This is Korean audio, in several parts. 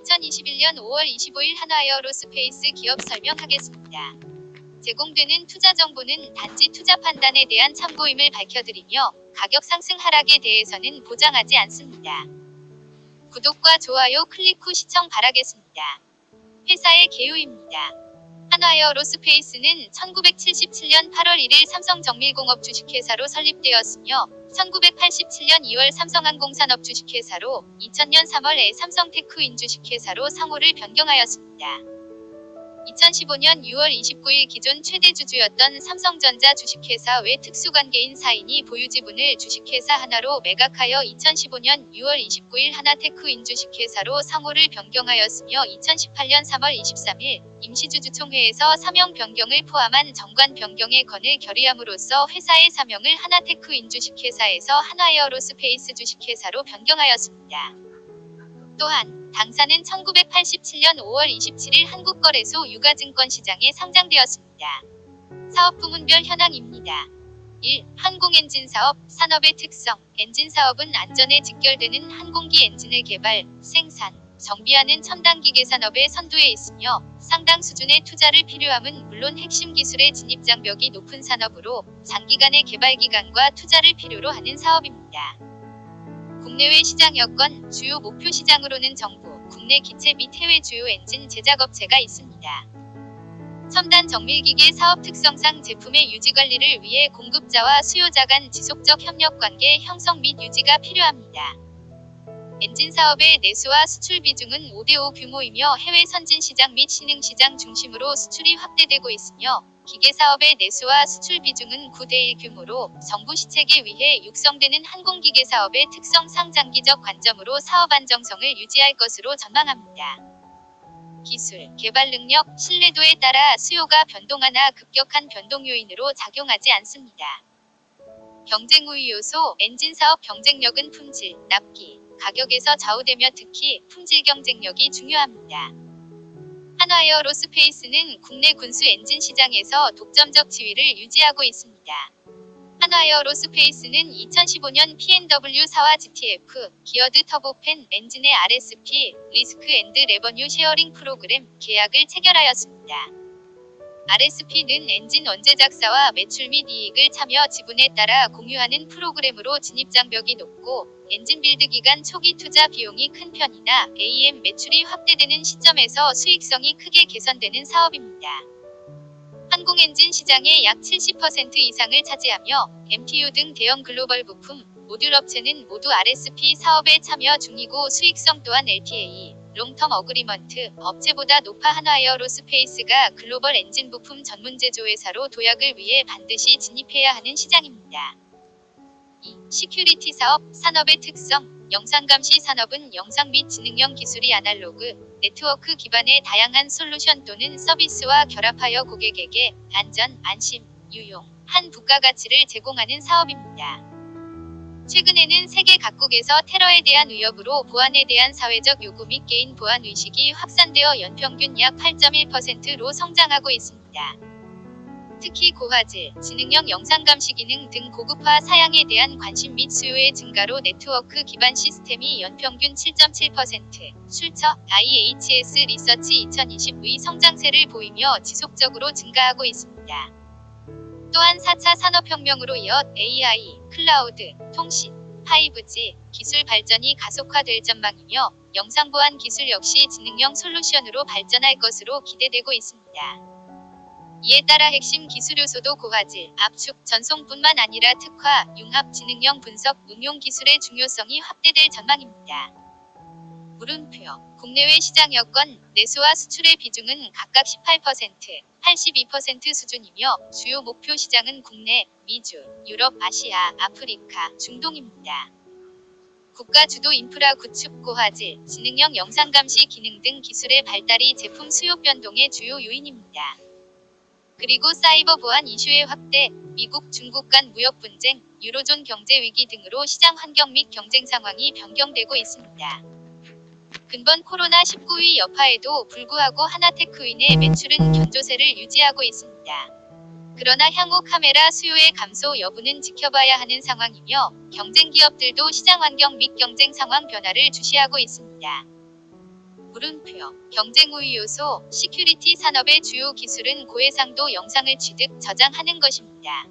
2021년 5월 25일 한화에어로스페이스 기업 설명하겠습니다. 제공되는 투자 정보는 단지 투자 판단에 대한 참고임을 밝혀드리며 가격 상승 하락에 대해서는 보장하지 않습니다. 구독과 좋아요 클릭 후 시청 바라겠습니다. 회사의 개요입니다. 한화에어로스페이스는 1977년 8월 1일 삼성정밀공업 주식회사로 설립되었으며 1987년 2월 삼성항공산업 주식회사로 2000년 3월에 삼성테크인 주식회사로 상호를 변경하였습니다. 2015년 6월 29일 기존 최대 주주였던 삼성전자 주식회사 외 특수관계인 사인이 보유지분을 주식회사 하나로 매각하여 2015년 6월 29일 하나테크인 주식회사로 상호를 변경하였으며 2018년 3월 23일 임시주주총회에서 사명 변경을 포함한 정관 변경의 건을 결의함으로써 회사의 사명을 하나테크인 주식회사에서 한화에어로스페이스 주식회사로 변경하였습니다. 또한 당사는 1987년 5월 27일 한국거래소 유가증권시장에 상장되었습니다. 사업부문별 현황입니다. 1. 항공엔진사업, 산업의 특성. 엔진사업은 안전에 직결되는 항공기 엔진을 개발, 생산, 정비하는 첨단 기계산업의 선두에 있으며 상당 수준의 투자를 필요함은 물론 핵심 기술의 진입 장벽이 높은 산업으로 장기간의 개발 기간과 투자를 필요로 하는 사업입니다. 국내외 시장 여건, 주요 목표 시장으로는 정부, 국내 기체 및 해외 주요 엔진 제작업체가 있습니다. 첨단 정밀기계 사업 특성상 제품의 유지 관리를 위해 공급자와 수요자 간 지속적 협력 관계 형성 및 유지가 필요합니다. 엔진 사업의 내수와 수출 비중은 5대5 규모이며 해외 선진 시장 및 신흥 시장 중심으로 수출이 확대되고 있으며 기계 사업의 내수와 수출 비중은 9대1 규모로 정부 시책에 의해 육성되는 항공기계 사업의 특성상 장기적 관점으로 사업 안정성을 유지할 것으로 전망합니다. 기술, 개발 능력, 신뢰도에 따라 수요가 변동하나 급격한 변동 요인으로 작용하지 않습니다. 경쟁 우위 요소, 엔진 사업 경쟁력은 품질, 납기, 가격에서 좌우되며 특히 품질 경쟁력이 중요합니다. 한화에어로스페이스는 국내 군수 엔진 시장에서 독점적 지위를 유지하고 있습니다. 한화에어로스페이스는 2015년 P&W사와 GTF, 기어드 터보팬 엔진의 RSP, 리스크 앤드 레버뉴 쉐어링 프로그램 계약을 체결하였습니다. RSP는 엔진 원제작사와 매출 및 이익을 참여 지분에 따라 공유하는 프로그램으로 진입장벽이 높고 엔진 빌드 기간 초기 투자 비용이 큰 편이나 AEM 매출이 확대되는 시점에서 수익성이 크게 개선되는 사업입니다. 항공엔진 시장의 약 70% 이상을 차지하며 MTU 등 대형 글로벌 부품, 모듈 업체는 모두 RSP 사업에 참여 중이고 수익성 또한 LTA, 롱텀 어그리먼트, 업체보다 높아 한화에어로스페이스가 글로벌 엔진 부품 전문 제조회사로 도약을 위해 반드시 진입해야 하는 시장입니다. 2. 시큐리티 사업, 산업의 특성. 영상감시 산업은 영상 및 지능형 기술이 아날로그, 네트워크 기반의 다양한 솔루션 또는 서비스와 결합하여 고객에게 안전, 안심, 유용, 한 부가가치를 제공하는 사업입니다. 최근에는 세계 각국에서 테러에 대한 위협으로 보안에 대한 사회적 요구 및 개인 보안 의식이 확산되어 연평균 약 8.1%로 성장하고 있습니다. 특히 고화질, 지능형 영상감시 기능 등 고급화 사양에 대한 관심 및 수요의 증가로 네트워크 기반 시스템이 연평균 7.7%, 출처 IHS 리서치 2020의 성장세를 보이며 지속적으로 증가하고 있습니다. 또한 4차 산업혁명으로 이어 AI, 클라우드, 통신, 5G, 기술 발전이 가속화될 전망이며 영상보안 기술 역시 지능형 솔루션으로 발전할 것으로 기대되고 있습니다. 이에 따라 핵심 기술 요소도 고화질, 압축, 전송뿐만 아니라 특화, 융합, 지능형 분석, 응용 기술의 중요성이 확대될 전망입니다. 물음표, 국내외 시장 여건, 내수와 수출의 비중은 각각 18%, 82% 수준이며 주요 목표 시장은 국내, 미주, 유럽, 아시아, 아프리카, 중동입니다. 국가 주도 인프라 구축, 고화질, 지능형 영상감시 기능 등 기술의 발달이 제품 수요 변동의 주요 요인입니다. 그리고 사이버 보안 이슈의 확대, 미국, 중국 간 무역 분쟁, 유로존 경제 위기 등으로 시장 환경 및 경쟁 상황이 변경되고 있습니다. 근본 코로나19의 여파에도 불구하고 하나테크인의 매출은 견조세를 유지하고 있습니다. 그러나 향후 카메라 수요의 감소 여부는 지켜봐야 하는 상황이며 경쟁 기업들도 시장 환경 및 경쟁 상황 변화를 주시하고 있습니다. 물음표. 경쟁 우위 요소, 시큐리티 산업의 주요 기술은 고해상도 영상을 취득, 저장하는 것입니다.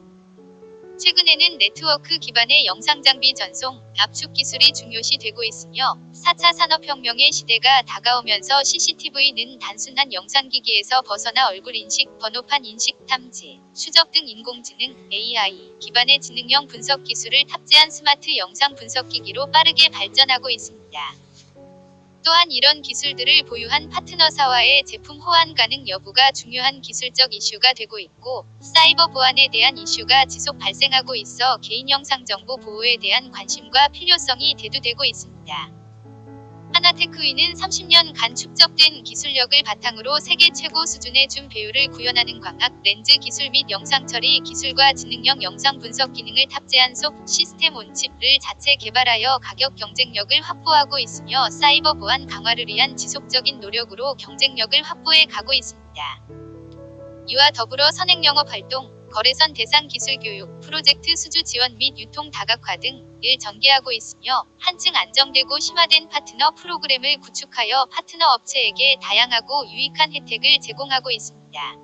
최근에는 네트워크 기반의 영상 장비 전송, 압축 기술이 중요시 되고 있으며 4차 산업혁명의 시대가 다가오면서 CCTV는 단순한 영상기기에서 벗어나 얼굴 인식, 번호판 인식, 탐지, 추적 등 인공지능, AI 기반의 지능형 분석 기술을 탑재한 스마트 영상 분석기기로 빠르게 발전하고 있습니다. 또한 이런 기술들을 보유한 파트너사와의 제품 호환 가능 여부가 중요한 기술적 이슈가 되고 있고, 사이버 보안에 대한 이슈가 지속 발생하고 있어 개인 영상 정보 보호에 대한 관심과 필요성이 대두되고 있습니다. 하나테크위는 30년간 축적된 기술력을 바탕으로 세계 최고 수준의 줌 배율을 구현하는 광학, 렌즈 기술 및 영상 처리 기술과 지능형 영상 분석 기능을 탑재한 속 시스템 온칩을 자체 개발하여 가격 경쟁력을 확보하고 있으며 사이버 보안 강화를 위한 지속적인 노력으로 경쟁력을 확보해 가고 있습니다. 이와 더불어 선행 영업 활동, 거래선 대상 기술 교육, 프로젝트 수주 지원 및 유통 다각화 등을 전개하고 있으며 한층 안정되고 심화된 파트너 프로그램을 구축하여 파트너 업체에게 다양하고 유익한 혜택을 제공하고 있습니다.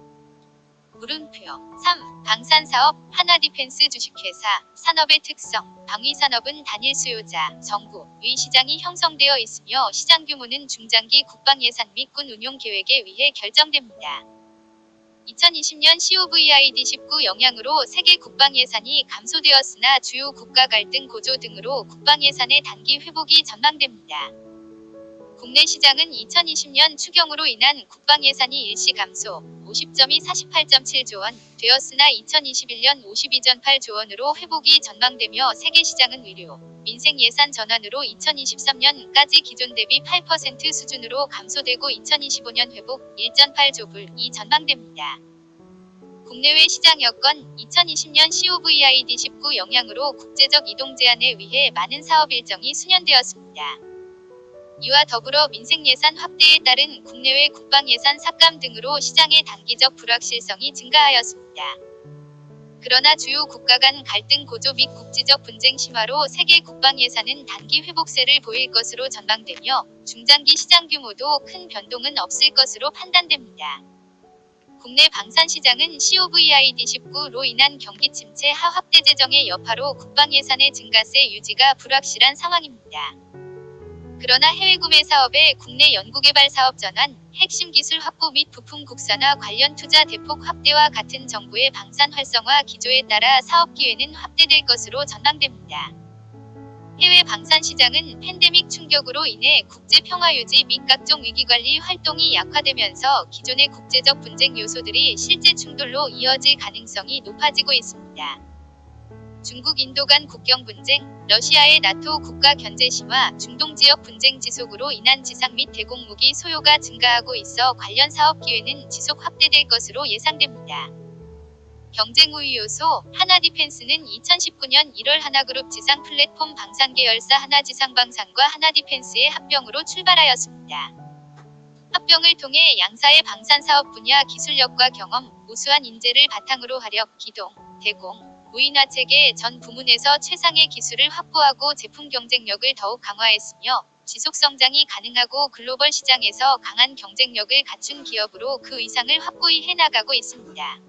물음표. 3. 방산사업, 하나디펜스 주식회사, 산업의 특성, 방위산업은 단일 수요자, 정부, 의 시장이 형성되어 있으며 시장 규모는 중장기 국방 예산 및 군 운용 계획에 의해 결정됩니다. 2020년 COVID-19 영향으로 세계 국방 예산이 감소되었으나 주요 국가 갈등 고조 등으로 국방 예산의 단기 회복이 전망됩니다. 국내 시장은 2020년 추경으로 인한 국방 예산이 일시 감소 50점이 48.7조 원 되었으나 2021년 52.8조 원으로 회복이 전망되며 세계 시장은 의료, 민생 예산 전환으로 2023년까지 기존 대비 8% 수준으로 감소되고 2025년 회복 1.8조 불이 전망됩니다. 국내외 시장 여건 2020년 COVID-19 영향으로 국제적 이동 제한에 의해 많은 사업 일정이 수년되었습니다. 이와 더불어 민생 예산 확대에 따른 국내외 국방 예산 삭감 등으로 시장의 단기적 불확실성이 증가하였습니다. 그러나 주요 국가 간 갈등 고조 및 국지적 분쟁 심화로 세계 국방 예산은 단기 회복세를 보일 것으로 전망되며 중장기 시장 규모도 큰 변동은 없을 것으로 판단됩니다. 국내 방산 시장은 COVID-19로 인한 경기 침체 하 확대 재정의 여파로 국방 예산의 증가세 유지가 불확실한 상황입니다. 그러나 해외 구매 사업의 국내 연구개발 사업 전환, 핵심 기술 확보 및 부품 국산화 관련 투자 대폭 확대와 같은 정부의 방산 활성화 기조에 따라 사업 기회는 확대될 것으로 전망됩니다. 해외 방산 시장은 팬데믹 충격으로 인해 국제 평화 유지 및 각종 위기관리 활동이 약화되면서 기존의 국제적 분쟁 요소들이 실제 충돌로 이어질 가능성이 높아지고 있습니다. 중국 인도 간 국경 분쟁, 러시아의 나토 국가 견제 심화, 중동 지역 분쟁 지속으로 인한 지상 및 대공무기 소요가 증가하고 있어 관련 사업 기회는 지속 확대될 것으로 예상됩니다. 경쟁 우위 요소, 하나디펜스는 2019년 1월 하나그룹 지상 플랫폼 방산 계열사 하나지상방산과 하나디펜스의 합병으로 출발하였습니다. 합병을 통해 양사의 방산 사업 분야 기술력과 경험, 우수한 인재를 바탕으로 화력, 기동, 대공, 무인화 체계 전 부문에서 최상의 기술을 확보하고 제품 경쟁력을 더욱 강화했으며 지속 성장이 가능하고 글로벌 시장에서 강한 경쟁력을 갖춘 기업으로 그 이상을 확고히 해나가고 있습니다.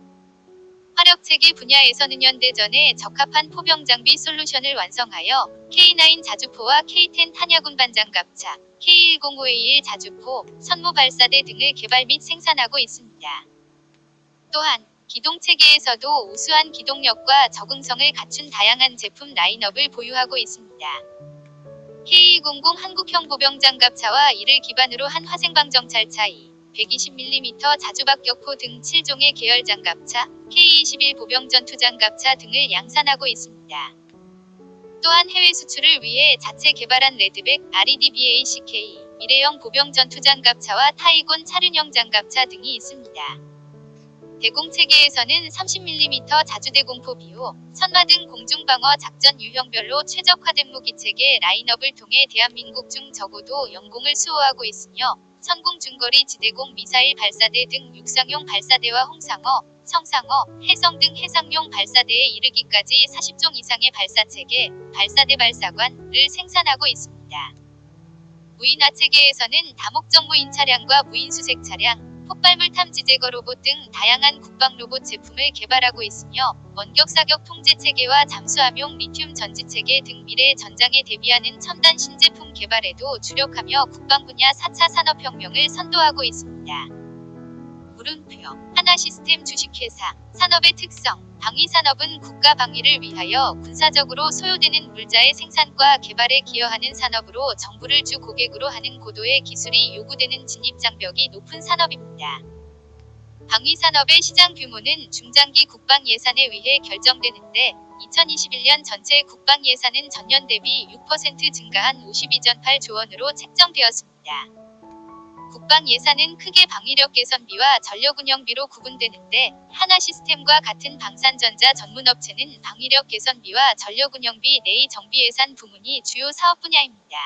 화력 체계 분야에서는 현대전에 적합한 포병 장비 솔루션을 완성하여 K9 자주포와 K10 탄약운 반장갑차, K105A1 자주포, 선모 발사대 등을 개발 및 생산하고 있습니다. 또한 기동 체계에서도 우수한 기동력과 적응성을 갖춘 다양한 제품 라인업을 보유하고 있습니다. K200 한국형 보병장갑차와 이를 기반으로 한 화생방정찰차 120mm 자주박격포 등 7종의 계열 장갑차, K21 보병전투장갑차 등을 양산하고 있습니다. 또한 해외 수출을 위해 자체 개발한 레드백, REDBACK, 일회용 보병전투장갑차와 타이곤 차륜형 장갑차 등이 있습니다. 대공체계에서는 30mm 자주대공포 비호, 선마 등 공중방어 작전 유형별로 최적화된 무기체계 라인업을 통해 대한민국 중 적어도 영공을 수호하고 있으며 선공 중거리 지대공 미사일 발사대 등 육상용 발사대와 홍상어, 성상어, 해성 등 해상용 발사대에 이르기까지 40종 이상의 발사체계, 발사대 발사관을 생산하고 있습니다. 무인 하체계에서는 다목적 무인 차량과 무인 수색 차량, 폭발물 탐지 제거 로봇 등 다양한 국방 로봇 제품을 개발하고 있으며 원격 사격 통제 체계와 잠수함용 리튬 전지 체계 등 미래의 전장에 대비하는 첨단 신제품 개발에도 주력하며 국방 분야 4차 산업혁명을 선도하고 있습니다. 물음표. 하나시스템 주식회사. 산업의 특성. 방위산업은 국가 방위를 위하여 군사적으로 소요되는 물자의 생산과 개발에 기여하는 산업으로 정부를 주 고객으로 하는 고도의 기술이 요구되는 진입장벽이 높은 산업입니다. 방위산업의 시장 규모는 중장기 국방 예산에 의해 결정되는데 2021년 전체 국방 예산은 전년 대비 6% 증가한 52.8조 원으로 책정되었습니다. 국방 예산은 크게 방위력 개선비와 전력 운영비로 구분되는데 하나시스템과 같은 방산전자 전문업체는 방위력 개선비와 전력 운영비 내의 정비 예산 부문이 주요 사업 분야입니다.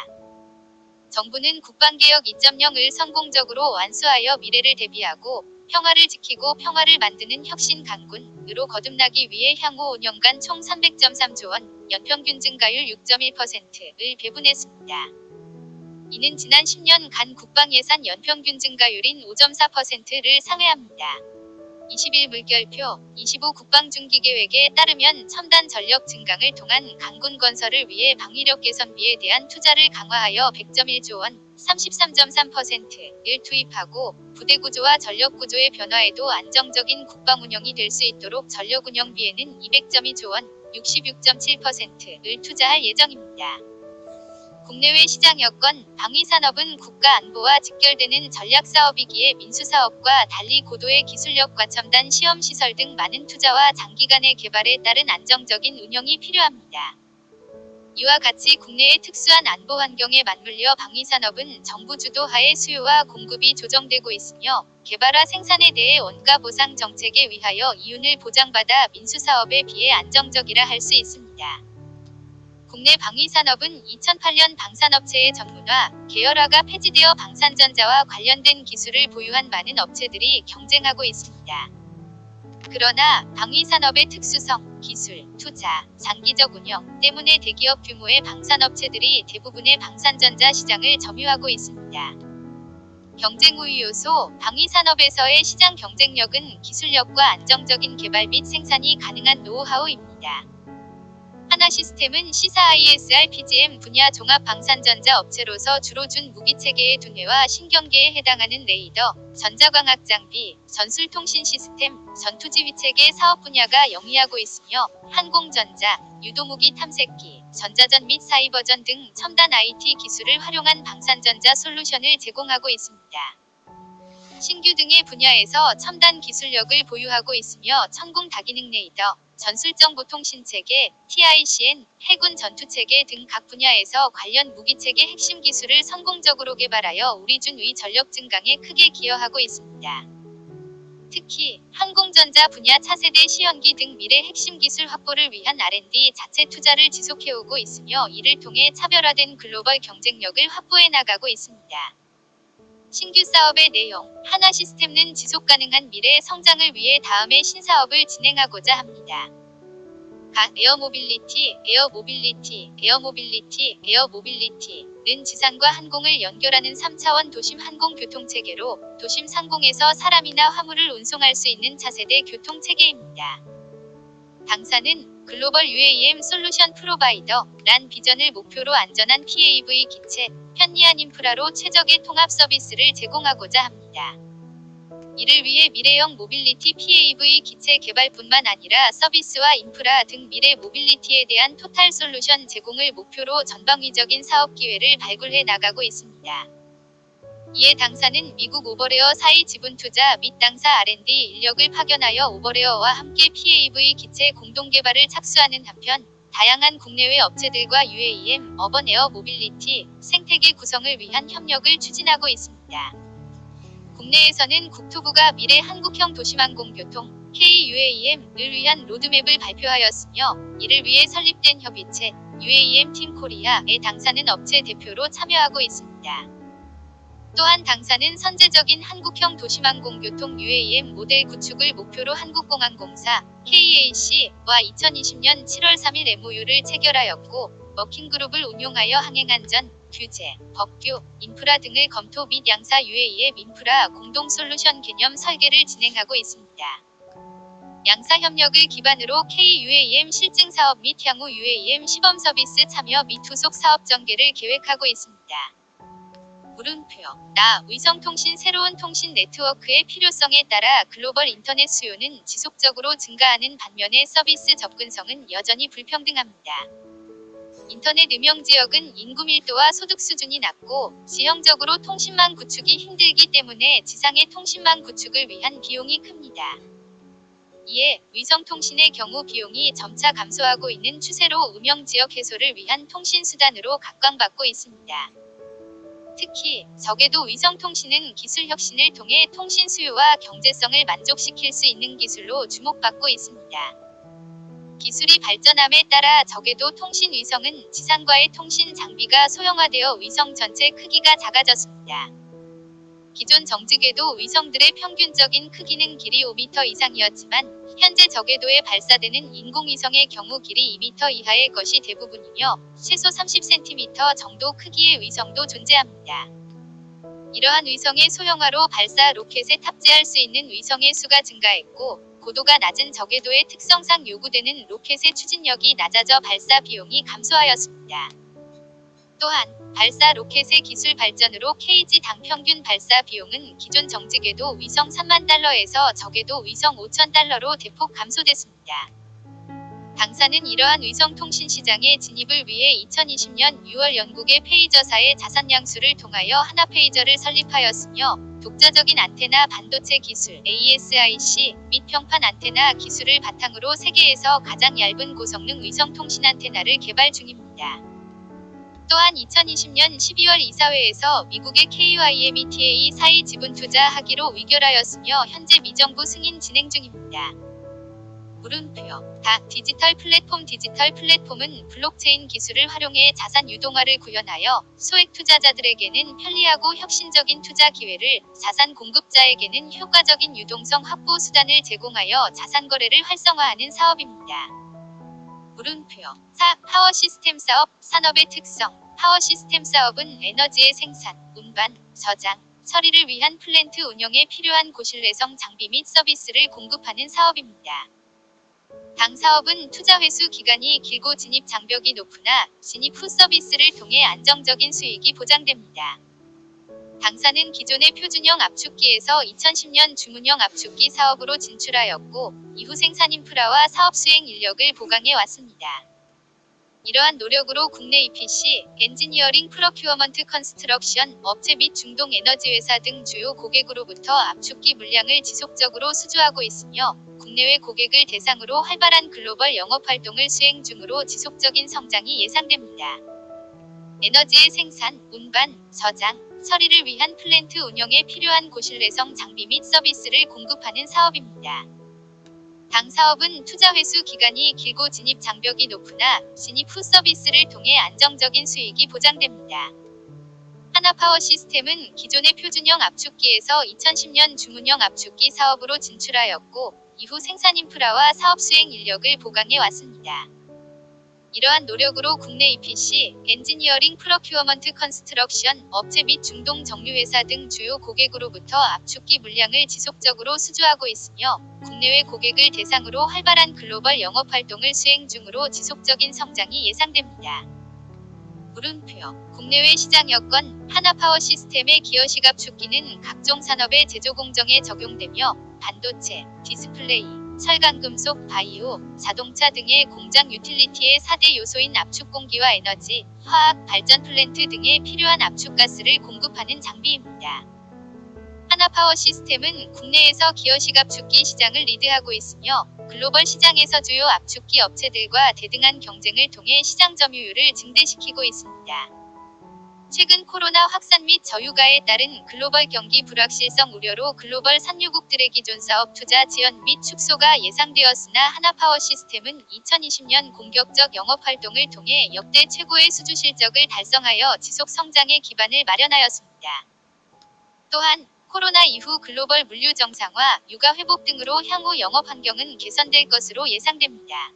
정부는 국방개혁 2.0을 성공적으로 완수하여 미래를 대비하고 평화를 지키고 평화를 만드는 혁신 강군으로 거듭나기 위해 향후 5년간 총 300.3조 원, 연평균 증가율 6.1%를 배분했습니다. 이는 지난 10년간 국방 예산 연평균 증가율인 5.4%를 상회합니다. 21 물결표 25 국방중기계획에 따르면 첨단 전력 증강을 통한 강군 건설을 위해 방위력 개선비에 대한 투자를 강화하여 100.1조 원, 33.3%를 투입하고 부대 구조와 전력 구조의 변화에도 안정적인 국방 운영이 될 수 있도록 전력 운영비에는 200.2조 원, 66.7%를 투자할 예정입니다. 국내외 시장 여건. 방위산업은 국가 안보와 직결되는 전략사업이기에 민수사업과 달리 고도의 기술력과 첨단 시험시설 등 많은 투자와 장기간의 개발에 따른 안정적인 운영이 필요합니다. 이와 같이 국내의 특수한 안보 환경에 맞물려 방위산업은 정부 주도하에 수요와 공급이 조정되고 있으며 개발화 생산에 대해 원가 보상 정책에 의하여 이윤을 보장받아 민수사업에 비해 안정적이라 할 수 있습니다. 국내 방위산업은 2008년 방산업체의 전문화, 계열화가 폐지되어 방산전자와 관련된 기술을 보유한 많은 업체들이 경쟁하고 있습니다. 그러나 방위산업의 특수성, 기술, 투자, 장기적 운영 때문에 대기업 규모의 방산업체들이 대부분의 방산전자 시장을 점유하고 있습니다. 경쟁 우위 요소. 방위산업에서의 시장 경쟁력은 기술력과 안정적인 개발 및 생산이 가능한 노하우입니다. 하나시스템은 시사 ISR PGM 분야 종합 방산전자 업체로서 주로 준 무기체계의 두뇌와 신경계에 해당하는 레이더, 전자광학 장비, 전술통신 시스템, 전투지휘체계 사업 분야가 영위하고 있으며 항공전자, 유도무기 탐색기, 전자전 및 사이버전 등 첨단 IT 기술을 활용한 방산전자 솔루션을 제공하고 있습니다. 신규 등의 분야에서 첨단 기술력을 보유하고 있으며 천공 다기능 레이더, 전술정보통신체계, TICN, 해군 전투체계 등 각 분야에서 관련 무기체계 핵심 기술을 성공적으로 개발하여 우리 준의 전력 증강에 크게 기여하고 있습니다. 특히 항공전자 분야 차세대 시연기 등 미래 핵심 기술 확보를 위한 R&D 자체 투자를 지속해오고 있으며 이를 통해 차별화된 글로벌 경쟁력을 확보해 나가고 있습니다. 신규 사업의 내용. 하나시스템은 지속가능한 미래의 성장을 위해 다음의 신사업을 진행하고자 합니다. 에어모빌리티, 에어모빌리티, 에어모빌리티, 에어모빌리티는 지상과 항공을 연결하는 3차원 도심 항공교통체계로 도심 상공에서 사람이나 화물을 운송할 수 있는 차세대 교통체계입니다. 당사는 글로벌 UAM 솔루션 프로바이더란 비전을 목표로 안전한 PAV 기체, 편리한 인프라로 최적의 통합 서비스를 제공하고자 합니다. 이를 위해 미래형 모빌리티 PAV 기체 개발뿐만 아니라 서비스와 인프라 등 미래 모빌리티에 대한 토탈 솔루션 제공을 목표로 전방위적인 사업 기회를 발굴해 나가고 있습니다. 이에 당사는 미국 오버레어 사의 지분 투자 및 당사 R&D 인력을 파견하여 오버레어와 함께 PAV 기체 공동 개발을 착수하는 한편 다양한 국내외 업체들과 UAM, 어번 에어 모빌리티, 생태계 구성을 위한 협력을 추진하고 있습니다. 국내에서는 국토부가 미래 한국형 도심항공교통 KUAM을 위한 로드맵을 발표하였으며 이를 위해 설립된 협의체 UAM 팀 코리아의 당사는 업체 대표로 참여하고 있습니다. 또한 당사는 선제적인 한국형 도심항공교통 UAM 모델 구축을 목표로 한국공항공사 KAC와 2020년 7월 3일 MOU를 체결하였고 워킹그룹을 운용하여 항행안전, 규제, 법규, 인프라 등을 검토 및 양사 UAE의 민프라 공동 솔루션 개념 설계를 진행하고 있습니다. 양사 협력을 기반으로 K-UAM 실증 사업 및 향후 UAM 시범 서비스 참여 및 후속 사업 전개를 계획하고 있습니다. 물음표. 위성통신 새로운 통신 네트워크의 필요성에 따라 글로벌 인터넷 수요는 지속적으로 증가하는 반면에 서비스 접근성은 여전히 불평등합니다. 인터넷 음영 지역은 인구 밀도와 소득 수준이 낮고 지형적으로 통신망 구축이 힘들기 때문에 지상의 통신망 구축을 위한 비용이 큽니다. 이에 위성통신의 경우 비용이 점차 감소하고 있는 추세로 음영 지역 해소를 위한 통신 수단으로 각광받고 있습니다. 특히 저궤도 위성통신은 기술 혁신을 통해 통신 수요와 경제성을 만족시킬 수 있는 기술로 주목받고 있습니다. 기술이 발전함에 따라 저궤도 통신 위성은 지상과의 통신 장비가 소형화되어 위성 전체 크기가 작아졌습니다. 기존 정지궤도 위성들의 평균적인 크기는 길이 5m 이상이었지만 현재 저궤도에 발사되는 인공위성의 경우 길이 2m 이하의 것이 대부분이며 최소 30cm 정도 크기의 위성도 존재합니다. 이러한 위성의 소형화로 발사 로켓에 탑재할 수 있는 위성의 수가 증가했고 고도가 낮은 저궤도의 특성상 요구되는 로켓의 추진력이 낮아져 발사 비용이 감소하였습니다. 또한 발사 로켓의 기술 발전으로 KG당 평균 발사 비용은 기존 정지궤도 위성 3만 달러에서 저궤도 위성 5천 달러로 대폭 감소됐습니다. 당사는 이러한 위성 통신 시장의 진입을 위해 2020년 6월 영국의 페이저사의 자산양수를 통하여 하나페이저를 설립하였으며 독자적인 안테나 반도체 기술 ASIC 및 평판 안테나 기술을 바탕으로 세계에서 가장 얇은 고성능 위성 통신 안테나를 개발 중입니다. 또한 2020년 12월 이사회에서 미국의 KYMETA 사의 지분 투자하기로 의결하였으며 현재 미정부 승인 진행 중입니다. 물음표. 디지털 플랫폼은 블록체인 기술을 활용해 자산 유동화를 구현하여 소액 투자자들에게는 편리하고 혁신적인 투자 기회를, 자산 공급자에게는 효과적인 유동성 확보 수단을 제공하여 자산 거래를 활성화하는 사업입니다. 물음표. 파워 시스템 사업, 산업의 특성. 파워 시스템 사업은 에너지의 생산, 운반, 저장, 처리를 위한 플랜트 운영에 필요한 고신뢰성 장비 및 서비스를 공급하는 사업입니다. 당 사업은 투자 회수 기간이 길고 진입 장벽이 높으나 진입 후 서비스를 통해 안정적인 수익이 보장됩니다. 당사는 기존의 표준형 압축기에서 2010년 주문형 압축기 사업으로 진출하였고 이후 생산 인프라와 사업 수행 인력을 보강해 왔습니다. 이러한 노력으로 국내 EPC, 엔지니어링 프로큐어먼트 컨스트럭션, 업체 및 중동 에너지 회사 등 주요 고객으로부터 압축기 물량을 지속적으로 수주하고 있으며 국내외 고객을 대상으로 활발한 글로벌 영업활동을 수행 중으로 지속적인 성장이 예상됩니다. 에너지의 생산, 운반, 저장, 처리를 위한 플랜트 운영에 필요한 고신뢰성 장비 및 서비스를 공급하는 사업입니다. 당 사업은 투자 회수 기간이 길고 진입 장벽이 높으나 진입 후 서비스를 통해 안정적인 수익이 보장됩니다. 하나파워 시스템은 기존의 표준형 압축기에서 2010년 주문형 압축기 사업으로 진출하였고 이후 생산 인프라와 사업 수행 인력을 보강해 왔습니다. 이러한 노력으로 국내 EPC, 엔지니어링 프로큐어먼트 컨스트럭션, 업체 및 중동 정유회사 등 주요 고객으로부터 압축기 물량을 지속적으로 수주하고 있으며 국내외 고객을 대상으로 활발한 글로벌 영업활동을 수행 중으로 지속적인 성장이 예상됩니다. 물음표. 국내외 시장 여건. 하나파워 시스템의 기어식 압축기는 각종 산업의 제조 공정에 적용되며 반도체, 디스플레이, 철강금속, 바이오, 자동차 등의 공장 유틸리티의 4대 요소인 압축 공기와 에너지, 화학, 발전 플랜트 등에 필요한 압축가스를 공급하는 장비입니다. 하나파워 시스템은 국내에서 기어식 압축기 시장을 리드하고 있으며 글로벌 시장에서 주요 압축기 업체들과 대등한 경쟁을 통해 시장 점유율을 증대시키고 있습니다. 최근 코로나 확산 및 저유가에 따른 글로벌 경기 불확실성 우려로 글로벌 산유국들의 기존 사업 투자 지연 및 축소가 예상되었으나 하나파워 시스템은 2020년 공격적 영업활동을 통해 역대 최고의 수주 실적을 달성하여 지속 성장의 기반을 마련하였습니다. 또한 코로나 이후 글로벌 물류 정상화, 유가 회복 등으로 향후 영업 환경은 개선될 것으로 예상됩니다.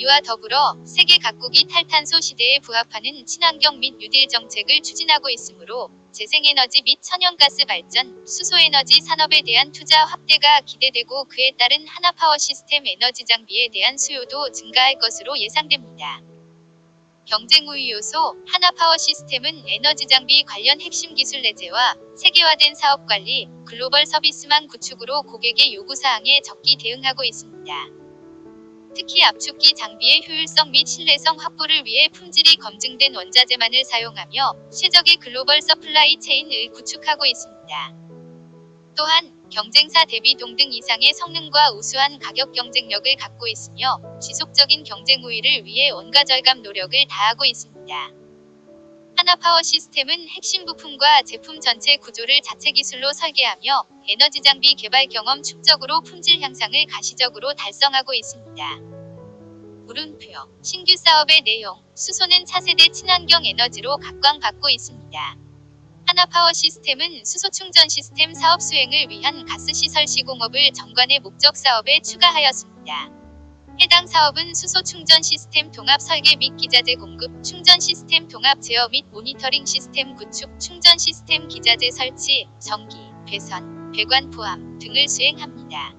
이와 더불어 세계 각국이 탈탄소 시대에 부합하는 친환경 및 뉴딜 정책을 추진하고 있으므로 재생에너지 및 천연가스 발전, 수소에너지 산업에 대한 투자 확대가 기대되고 그에 따른 하나파워 시스템 에너지 장비에 대한 수요도 증가할 것으로 예상됩니다. 경쟁 우위 요소 하나파워 시스템은 에너지 장비 관련 핵심 기술 내재와 세계화된 사업 관리, 글로벌 서비스망 구축으로 고객의 요구사항에 적기 대응하고 있습니다. 특히 압축기 장비의 효율성 및 신뢰성 확보를 위해 품질이 검증된 원자재만을 사용하며 최적의 글로벌 서플라이 체인을 구축하고 있습니다. 또한 경쟁사 대비 동등 이상의 성능과 우수한 가격 경쟁력을 갖고 있으며 지속적인 경쟁 우위를 위해 온갖 절감 노력을 다하고 있습니다. 하나파워 시스템은 핵심 부품과 제품 전체 구조를 자체 기술로 설계하며 에너지 장비 개발 경험 축적으로 품질 향상을 가시적으로 달성하고 있습니다. 물음표 신규 사업의 내용 수소는 차세대 친환경 에너지로 각광받고 있습니다. 하나파워 시스템은 수소 충전 시스템 사업 수행을 위한 가스시설 시공업을 정관의 목적 사업에 추가하였습니다. 해당 사업은 수소 충전 시스템 통합 설계 및 기자재 공급, 충전 시스템 통합 제어 및 모니터링 시스템 구축, 충전 시스템 기자재 설치, 정기, 배선, 배관 포함 등을 수행합니다.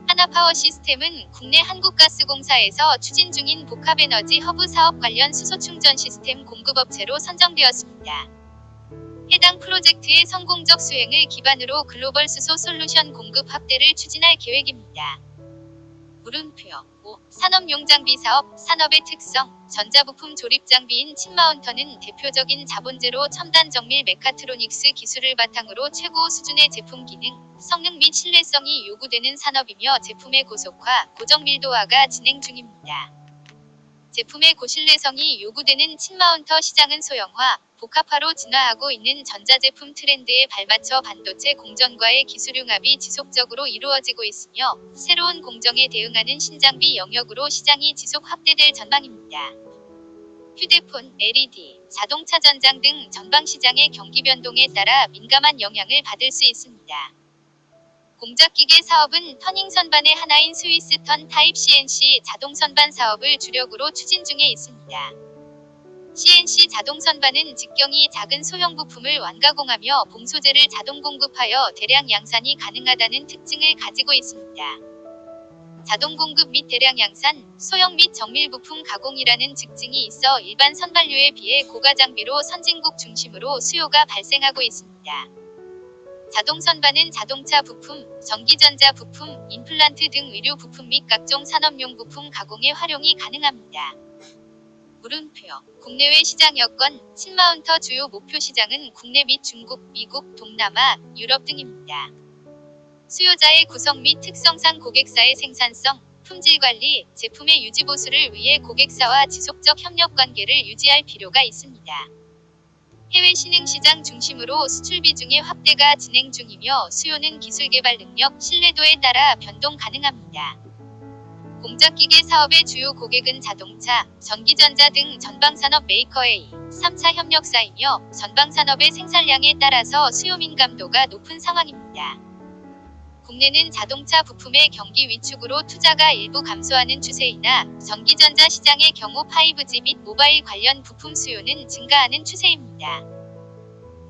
하나파워 시스템은 국내 한국가스공사에서 추진 중인 복합에너지 허브 사업 관련 수소 충전 시스템 공급업체로 선정되었습니다. 해당 프로젝트의 성공적 수행을 기반으로 글로벌 수소 솔루션 공급 확대를 추진할 계획입니다. 물음표 5. 산업용 장비 사업, 산업의 특성, 전자부품 조립 장비인 칩마운터는 대표적인 자본재로 첨단 정밀 메카트로닉스 기술을 바탕으로 최고 수준의 제품 기능, 성능 및 신뢰성이 요구되는 산업이며 제품의 고속화, 고정밀도화가 진행 중입니다. 제품의 고신뢰성이 요구되는 칩마운터 시장은 소형화, 복합화로 진화하고 있는 전자제품 트렌드에 발맞춰 반도체 공정과의 기술융합이 지속적으로 이루어지고 있으며 새로운 공정에 대응하는 신장비 영역으로 시장이 지속 확대될 전망입니다. 휴대폰, LED, 자동차 전장 등 전방시장의 경기 변동에 따라 민감한 영향을 받을 수 있습니다. 공작기계 사업은 터닝 선반의 하나인 스위스턴 타입 CNC 자동 선반 사업을 주력으로 추진 중에 있습니다. CNC 자동 선반은 직경이 작은 소형 부품을 완가공하며 봉소재를 자동 공급하여 대량 양산이 가능하다는 특징을 가지고 있습니다. 자동 공급 및 대량 양산, 소형 및 정밀 부품 가공이라는 특징이 있어 일반 선반류에 비해 고가 장비로 선진국 중심으로 수요가 발생하고 있습니다. 자동 선반은 자동차 부품, 전기전자 부품, 임플란트 등 의료 부품 및 각종 산업용 부품 가공에 활용이 가능합니다. 물음표 국내외 시장 여건 칩마운터 주요 목표 시장은 국내 및 중국, 미국, 동남아, 유럽 등입니다. 수요자의 구성 및 특성상 고객사의 생산성, 품질 관리, 제품의 유지 보수를 위해 고객사와 지속적 협력 관계를 유지할 필요가 있습니다. 해외 신흥시장 중심으로 수출 비중의 확대가 진행 중이며 수요는 기술 개발 능력, 신뢰도에 따라 변동 가능합니다. 공작기계 사업의 주요 고객은 자동차, 전기전자 등 전방산업 메이커 A, 3차 협력사이며 전방산업의 생산량에 따라서 수요 민감도가 높은 상황입니다. 국내는 자동차 부품의 경기 위축으로 투자가 일부 감소하는 추세이나 전기전자 시장의 경우 5G 및 모바일 관련 부품 수요는 증가하는 추세입니다.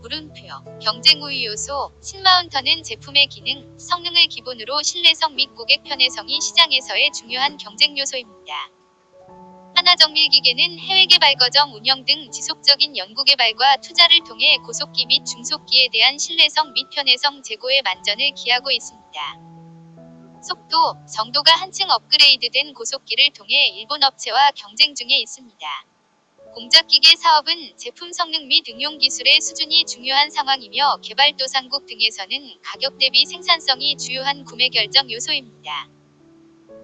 물음표 경쟁 우위 요소 칩마운터는 제품의 기능, 성능을 기본으로 신뢰성 및 고객 편의성이 시장에서의 중요한 경쟁 요소입니다. 하나정밀기계는 해외 개발 과정 운영 등 지속적인 연구 개발과 투자를 통해 고속기 및 중속기에 대한 신뢰성 및 편의성 제고에 만전을 기하고 있습니다. 속도, 정도가 한층 업그레이드된 고속기를 통해 일본 업체와 경쟁 중에 있습니다. 공작기계 사업은 제품 성능 및 응용 기술의 수준이 중요한 상황이며 개발도상국 등에서는 가격 대비 생산성이 주요한 구매 결정 요소입니다.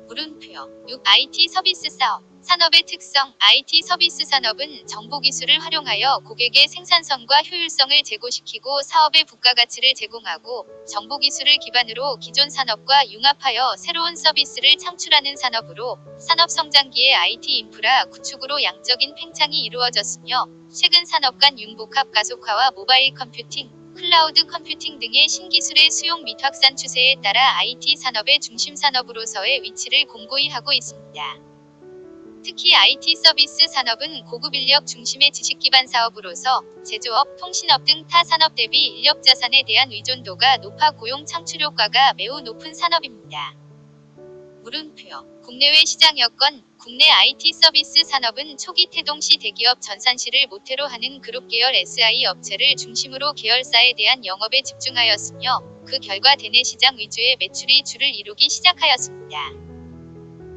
물음표 6. IT 서비스 사업 산업의 특성 IT 서비스 산업은 정보기술을 활용하여 고객의 생산성과 효율성을 제고시키고 사업의 부가가치를 제공하고 정보기술을 기반으로 기존 산업과 융합하여 새로운 서비스를 창출하는 산업으로 산업성장기의 IT 인프라 구축으로 양적인 팽창이 이루어졌으며 최근 산업 간 융복합 가속화와 모바일 컴퓨팅, 클라우드 컴퓨팅 등의 신기술의 수용 및 확산 추세에 따라 IT 산업의 중심 산업으로서의 위치를 공고히 하고 있습니다. 특히 IT 서비스 산업은 고급 인력 중심의 지식 기반 사업으로서 제조업, 통신업 등 타 산업 대비 인력 자산에 대한 의존도가 높아 고용 창출 효과가 매우 높은 산업입니다. 물음표. 국내외 시장 여건. 국내 IT 서비스 산업은 초기 태동 시 대기업 전산실을 모태로 하는 그룹 계열 SI 업체를 중심으로 계열사에 대한 영업에 집중하였으며 그 결과 대내 시장 위주의 매출이 주를 이루기 시작하였습니다.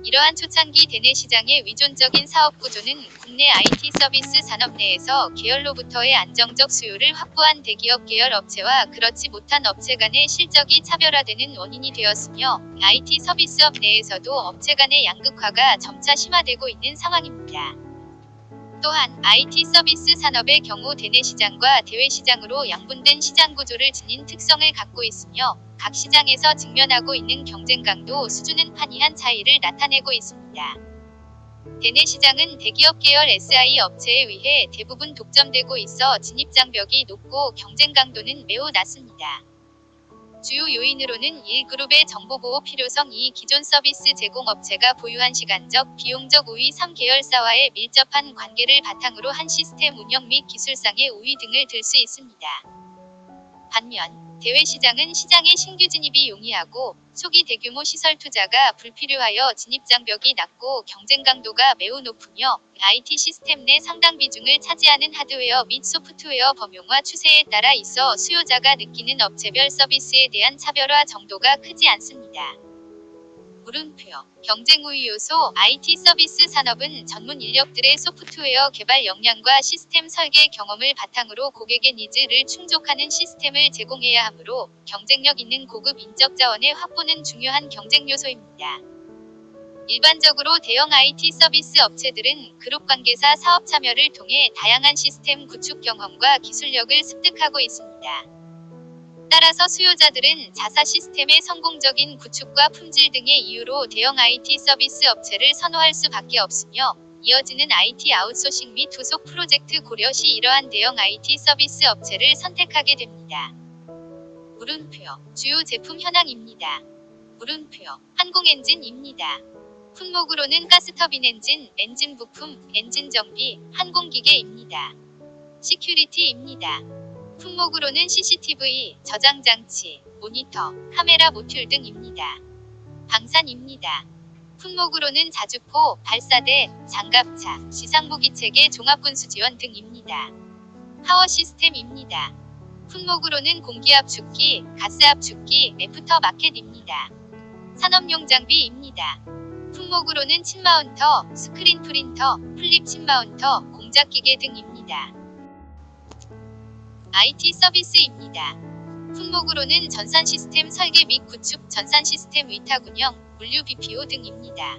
이러한 초창기 대내 시장의 위존적인 사업 구조는 국내 IT 서비스 산업 내에서 계열로부터의 안정적 수요를 확보한 대기업 계열 업체와 그렇지 못한 업체 간의 실적이 차별화되는 원인이 되었으며 IT 서비스업 내에서도 업체 간의 양극화가 점차 심화되고 있는 상황입니다. 또한 IT 서비스 산업의 경우 대내 시장과 대외 시장으로 양분된 시장 구조를 지닌 특성을 갖고 있으며 각 시장에서 직면하고 있는 경쟁 강도 수준은 판이한 차이를 나타내고 있습니다. 대내 시장은 대기업 계열 SI 업체에 의해 대부분 독점되고 있어 진입 장벽이 높고 경쟁 강도는 매우 낮습니다. 주요 요인으로는 1그룹의 정보보호 필요성 2 기존 서비스 제공업체가 보유한 시간적, 비용적 우위 3 계열사와의 밀접한 관계를 바탕으로 한 시스템 운영 및 기술상의 우위 등을 들 수 있습니다. 반면 대외 시장은 시장의 신규 진입이 용이하고 초기 대규모 시설 투자가 불필요하여 진입 장벽이 낮고 경쟁 강도가 매우 높으며 IT 시스템 내 상당 비중을 차지하는 하드웨어 및 소프트웨어 범용화 추세에 따라 있어 수요자가 느끼는 업체별 서비스에 대한 차별화 정도가 크지 않습니다. 물음표. 경쟁 우위 요소. IT 서비스 산업은 전문 인력들의 소프트웨어 개발 역량과 시스템 설계 경험을 바탕으로 고객의 니즈를 충족하는 시스템을 제공해야 하므로 경쟁력 있는 고급 인적 자원의 확보는 중요한 경쟁 요소입니다. 일반적으로 대형 IT 서비스 업체들은 그룹 관계사 사업 참여를 통해 다양한 시스템 구축 경험과 기술력을 습득하고 있습니다. 따라서 수요자들은 자사 시스템의 성공적인 구축과 품질 등의 이유로 대형 IT 서비스 업체를 선호할 수밖에 없으며 이어지는 IT 아웃소싱 및 후속 프로젝트 고려 시 이러한 대형 IT 서비스 업체를 선택하게 됩니다. 물음표. 주요 제품 현황입니다. 물음표. 항공엔진입니다. 품목으로는 가스터빈 엔진, 엔진 부품, 엔진 정비, 항공기계입니다. 시큐리티입니다. 품목으로는 CCTV, 저장장치, 모니터, 카메라 모듈 등입니다. 방산입니다. 품목으로는 자주포, 발사대, 장갑차, 지상무기체계 종합군수지원 등입니다. 파워 시스템입니다. 품목으로는 공기압축기, 가스압축기, 애프터마켓입니다. 산업용 장비입니다. 품목으로는 칩마운터, 스크린 프린터, 플립 칩마운터, 공작기계 등입니다. IT 서비스입니다. 품목으로는 전산 시스템 설계 및 구축, 전산 시스템 위탁 운영, 물류 BPO 등입니다.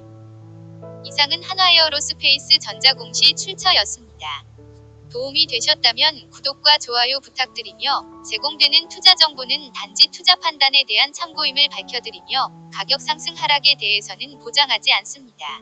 이상은 한화에어로스페이스 전자공시 출처였습니다. 도움이 되셨다면 구독과 좋아요 부탁드리며 제공되는 투자 정보는 단지 투자 판단에 대한 참고임을 밝혀드리며 가격 상승 하락에 대해서는 보장하지 않습니다.